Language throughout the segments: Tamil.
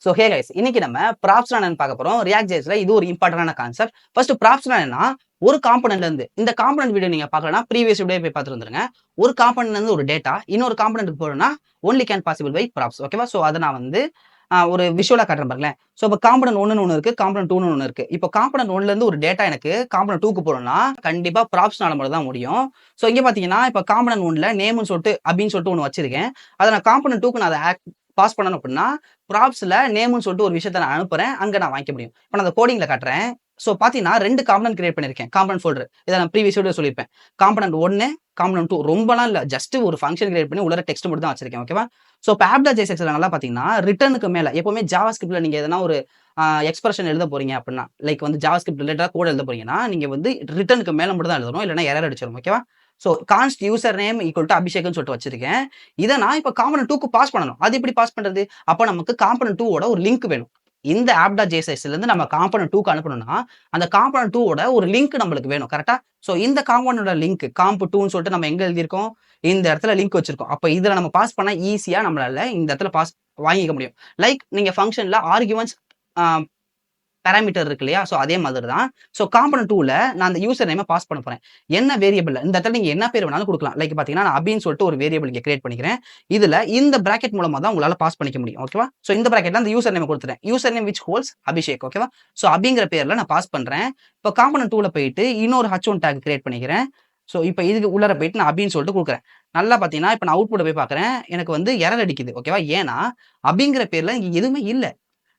ஸோ ஹே கைஸ், இன்னைக்கு நம்ம ப்ராப்ஸ்னா என்னன்னு பார்க்க போறோம். ரியாக்ட் ஜேஸ்ல இது ஒரு இம்பார்ட்டன்டான கான்செப்ட். ஃபர்ஸ்ட் ப்ராப்ஸ்னா என்னன்னா, ஒரு காம்பனன்ட்ல இருந்து இந்த காம்பனன்ட் வீடியோ நீங்க பார்க்கலனா ப்ரீவியஸ் வீடியோ போய் பார்த்துட்டு வந்துருங்க. ஒரு காம்பனன்ட்ல இருந்து ஒரு டேட்டா இன்னொரு காம்பனன்ட்க்கு போறதுனா only can possible by props. ஓகேவா? ஸோ அதை நான் வந்து ஒரு விஷுவலா காட்டுறேன் பாருங்களேன். ஸோ இப்போ காம்பனன்ட் 1ன்னு ஒன்று இருக்கு, காம்பனன்ட் 2ன்னு ஒன்று இருக்கு. இப்போ காம்பனன்ட் 1ல இருந்து ஒரு டேட்டா எனக்கு காம்பனன்ட் 2க்கு போறோம்னா கண்டிப்பா ப்ராப்ஸ்னால மட்டும் தான் முடியும். ஸோ இங்க பாத்தீங்கன்னா இப்போ காம்பனன்ட் 1ல நேம்னு சொல்லிட்டு அப்படின்னு சொல்லிட்டு ஒன்று வச்சிருக்கேன். அதை நான் காம்பனன்ட் 2க்கு நான் அதை பாஸ் பண்ணணும் அப்படின்னா ப்ராப்ஸ்ல நேம்னு சொல்லிட்டு ஒரு விஷயத்தை நான் அனுப்புறேன், அங்க நான் வாங்கிக்க முடியும். இப்போ நான் அந்த கோடிங்ல காட்டுறேன். ஸோ பாத்தீங்கன்னா 2 காம்பனன்ட் கிரியேட் பண்ணிருக்கேன். காம்பனன்ட் ஃபோல்டர் இதை நான் ப்ரீவியஸ் வீடியோ சொல்லியிருப்பேன். காம்பனன்ட் 1, காம்பனன்ட் 2 ரொம்பலாம் இல்ல, ஜஸ்ட் ஒரு ஃபங்க்ஷன் கிரியேட் பண்ணி உள்ள டெக்ஸ்ட் மட்டும் தான் வச்சிருக்கேன். ஓகேவா? ஸோ இப்போ app.jsxல நல்லா பாத்தீங்கன்னா ரிட்டர்னுக்கு மேல எப்பவுமே ஜாவாஸ்கிரிப்ட்ல நீங்க எதனா ஒரு எக்ஸ்பிரஷன் எழுத போறீங்க அப்படின்னா, லைக் வந்து ஜாவாஸ்கிரிப்ட் ரிலேட்டடா கோட் எழுத போறீங்கன்னா நீங்க வந்து ரிட்டர்னுக்கு மேல மட்டும் தான் எழுதணும், இல்லைன்னா எரர் அடிச்சிடும். ஓகேவா? So const user name equal to அபிஷேக்னு சொல்லிட்டு வச்சிருக்கேன். இதை நான் இப்போ காம்பனன்ட் 2க்கு பாஸ் பண்ணணும். அது எப்படி பாஸ் பண்றது? அப்போ நமக்கு காம்பனன்ட் 2 ஓட ஒரு லிங்க் வேணும். இந்த app.jsxல இருந்து நம்ம காம்பனன்ட் 2க்கு அனுப்பணும்னா அந்த காம்பனன்ட் 2 ஓட ஒரு லிங்க் நம்மளுக்கு வேணும். கரெக்டா? ஸோ இந்த காம்பனன்டோட லிங்க் காம்ப்2ன்னு சொல்லிட்டு நம்ம எங்க எழுதியிருக்கோம், இந்த இடத்துல லிங்க் வச்சிருக்கோம். அப்ப இதுல நம்ம பாஸ் பண்ணா ஈஸியா நம்மளால இந்த இடத்துல பாஸ் வாங்கிக்க முடியும். லைக் நீங்க ஃபங்க்ஷன்ல ஆர்குமெண்ட்ஸ் பாராமீட்டர் இருக்கு இல்லையா? ஸோ அதே மாதிரி தான். ஸோ காம்பனன்ட் 2ல நான் அந்த யூசர் நேம பாஸ் பண்ண போறேன். என்ன வேரியபிள் இந்த இடத்துல நீங்க என்ன பேர் வேணாலும் கொடுக்கலாம். லைக் பாத்தீங்கன்னா நான் அபின்னு சொல்லிட்டு ஒரு வேரியபிள் இங்க கிரியேட் பண்ணிக்கிறேன். இதுல இந்த பிராக்கெட் மூலமா தான் உங்களால பாஸ் பண்ணிக்க முடியும். ஓகேவா? ஸோ இந்த பிராக்கெட்ல அந்த யூசர் நேம் கொடுத்துட்டேன். User name which holes Abhishek. ஓகேவா? ஸோ அபிங்கிற பேர்ல நான் பாஸ் பண்றேன். இப்போ காம்பனன்ட் 2ல போயிட்டு இன்னொரு h1 டேக் கிரியேட் பண்ணிக்கிறேன். ஸோ இப்போ இதுக்கு உள்ளார போயிட்டு நான் அபின்னு சொல்லிட்டு கொடுக்குறேன். நல்லா பாத்தீங்கன்னா இப்போ நான் அவுட்புட் போய் பாக்குறேன், எனக்கு வந்து எரர் அடிக்குது. ஓகேவா? ஏன்னா அபிங்கிற பேர்ல இங்க எதுவுமே இல்ல.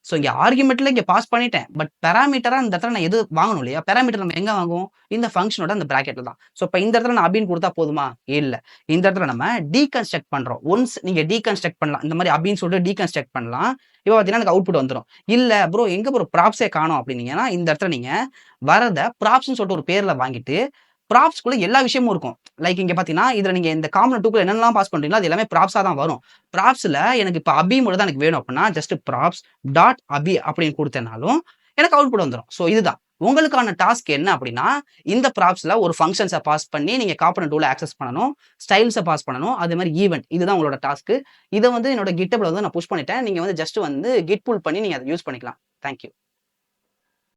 ஸோ இங்க ஆர்குமெண்ட்ல இங்க பாஸ் பண்ணிட்டேன். பட் பாராமீட்டரா இந்த இடத்துல நான் எது வாங்கணும் இல்லையா? பாராமீட்டர் நம்ம எங்க வாங்குவோம்? இந்த ஃபங்ஷனோட அந்த பிராக்கெட்ல தான். ஸோ இப்ப இந்த இடத்துல நான் அபின்னு கொடுத்தா போதுமா? இல்ல. இந்த இடத்துல நம்ம டீகன்ஸ்ட்ரக்ட் பண்றோம். ஒன்ஸ் நீங்க டீகன்ஸ்ட்ரக்ட் பண்ணலாம். இந்த மாதிரி அபின்னு சொல்லிட்டு டீகன்ஸ்ட்ரக்ட் பண்ணலாம். இப்போ பாத்தீங்கன்னா எனக்கு அவுட்புட் வந்துரும். இல்ல ப்ரோ எங்க ப்ரோ ப்ராப்ஸே காணோம் அப்படின்னீங்கன்னா, இந்த இடத்துல நீங்க வரத ப்ராப்ஸ்ன்னு சொல்லிட்டு ஒரு பேர்ல வாங்கிட்டு ப்ராப்ஸ்க்குள்ள எல்லா விஷயமும் இருக்கும். லைக் இங்க பாத்தீங்கன்னா இதுல நீங்க இந்த காம்பனன்ட் 2க்குள்ள என்னென்னலாம் பாஸ் பண்றீங்களோ அது எல்லாமே ப்ராப்ஸா தான் வரும். ப்ராப்ஸ்ல எனக்கு இப்ப அபி மட்டும் தான் எனக்கு வேணும் அப்படின்னா ஜஸ்ட் ப்ராப்ஸ் டாட் அபி அப்படின்னு கொடுத்தேனாலும் எனக்கு அவுட்புட் வந்துரும். ஸோ இதுதான் உங்களுக்கான டாஸ்க் என்ன அப்படின்னா, இந்த ப்ராப்ஸ்ல ஒரு ஃபங்க்ஷன்ஸை பாஸ் பண்ணி நீங்க காம்பனன்ட் 2ல ஆக்சஸ் பண்ணணும், ஸ்டைல்ஸை பாஸ் பண்ணணும், அதே மாதிரி ஈவென்ட். இதுதான் உங்களோட டாஸ்க். இதை வந்து என்னோட கிட்டப்ல வந்து நான் புஷ் பண்ணிட்டேன். நீங்க வந்து ஜஸ்ட் வந்து கிட் புல் பண்ணி நீங்க அதை யூஸ் பண்ணிக்கலாம். தேங்க்யூ.